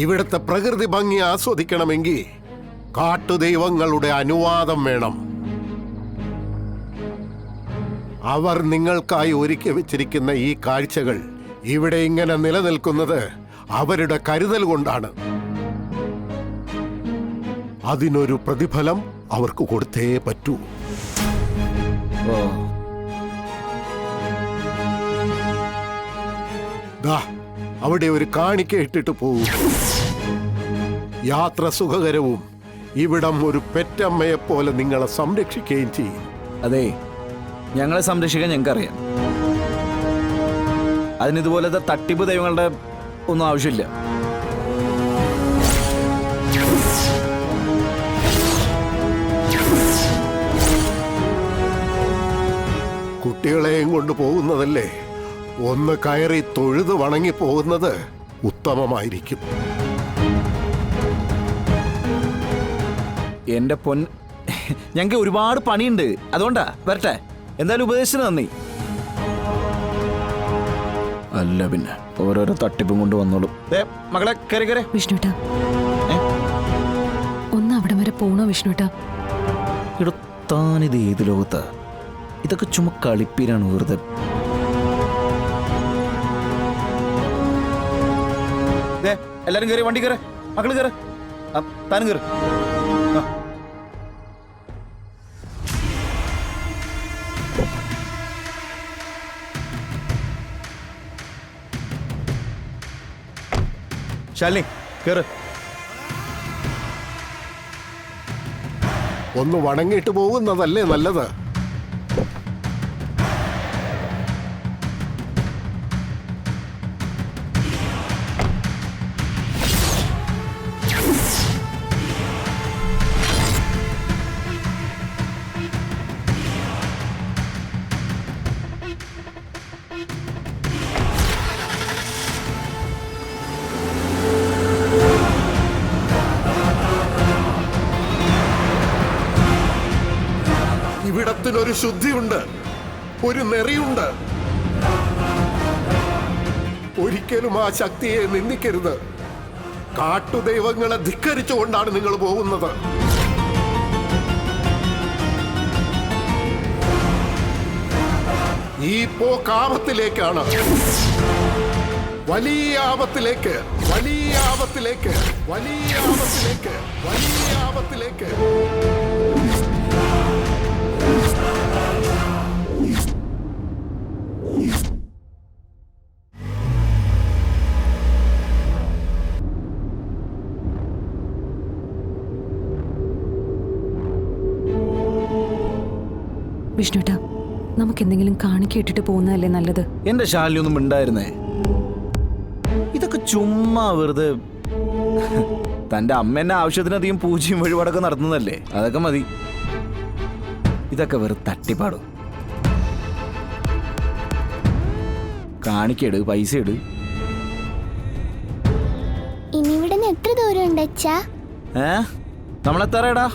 ഇവിടുത്തെ പ്രകൃതി ഭംഗി ആസ്വദിക്കണമെങ്കിൽ കാട്ടുദൈവങ്ങളുടെ അനുവാദം വേണം. അവർ നിങ്ങൾക്കായി ഒരുക്കി വെച്ചിരിക്കുന്ന ഈ കാഴ്ചകൾ ഇവിടെ ഇങ്ങനെ നിലനിൽക്കുന്നത് അവരുടെ കരുതൽ കൊണ്ടാണ്. അതിനൊരു പ്രതിഫലം അവർക്ക് കൊടുത്തേ പറ്റൂ. ദാ അവിടെ ഒരു കാണിക്ക ഇട്ടിട്ട് പോകൂ. യാത്ര സുഖകരവും ഇവിടം ഒരു പെറ്റമ്മയെ പോലെ നിങ്ങളെ സംരക്ഷിക്കുകയും ചെയ്യും. അതെ, ഞങ്ങളെ സംരക്ഷിക്കാൻ ഞങ്ങൾക്കറിയാം. അതിനിതുപോലത്തെ തട്ടിപ്പ് ദൈവങ്ങളുടെ ഒന്നും ആവശ്യമില്ല. കുട്ടികളെയും കൊണ്ട് പോകുന്നതല്ലേ, ഒന്ന് കയറി തൊഴുത് വണങ്ങി പോകുന്നത് ഉത്തമമായിരിക്കും. എന്റെ പൊൻ, ഞങ്ങൾക്ക് ഒരുപാട് പണിയുണ്ട്. അതുകൊണ്ടാ വരട്ടെ. എന്തായാലും ഉപദേശത്തിന് നന്ദി. അല്ല പിന്നെ ഓരോരോ തട്ടിപ്പും കൊണ്ട് വന്നോളും. മകളെ കയറി കയറി. വിഷ്ണുട്ടാ, ഒന്ന് അവിടെ വരെ പോണോ വിഷ്ണുട്ടാ? താനിത് ഏത് ലോകത്താ? ഇതൊക്കെ ചുമ കളിപ്പീരാണ് വെറുതെ. എല്ലാരും കയറി, വണ്ടി കയറി, മക്കള് കയറി, താനും കയറി. ശാലിനി കയറ്. ഒന്ന് വണങ്ങിയിട്ട് പോകുന്നതല്ലേ നല്ലത്. ഇവിടത്തിനൊരു ശുദ്ധിയുണ്ട്, ഒരു നെറിയുണ്ട്. ഒരിക്കലും ആ ശക്തിയെ നിന്ദിക്കരുത്. കാട്ടുദൈവങ്ങളെ ധിക്കരിച്ചുകൊണ്ടാണ് നിങ്ങൾ പോകുന്നത്. ഈ പോക്കാപത്തിലേക്കാണ്, വലിയ ആപത്തിലേക്ക്, വലിയ ആപത്തിലേക്ക്, വലിയ ആപത്തിലേക്ക്, വലിയ ആപത്തിലേക്ക്. വിഷ്ണുട്ടാ, നമുക്ക് എന്തെങ്കിലും കാണിക്കിട്ടിട്ട് പോകുന്നതല്ലേ നല്ലത്? എന്റെ ശാലിനി ഒന്നും ഉണ്ടായിരുന്നേ. ഇതൊക്കെ ചുമ്മാ വെറുതെ. തന്റെ അമ്മ എന്നെ ആവശ്യത്തിനധികം പൂജയും വഴിപാടൊക്കെ നടത്തുന്നതല്ലേ, അതൊക്കെ മതി. ഇതൊക്കെ വെറുതെ തട്ടിപ്പാടും. കാണിക്കട്, പൈസ ഇട്. ഇനി ഇവിടെ എത്ര ദൂരം ഉണ്ട് അച്ഛാ? നമ്മളെത്താറേടാ?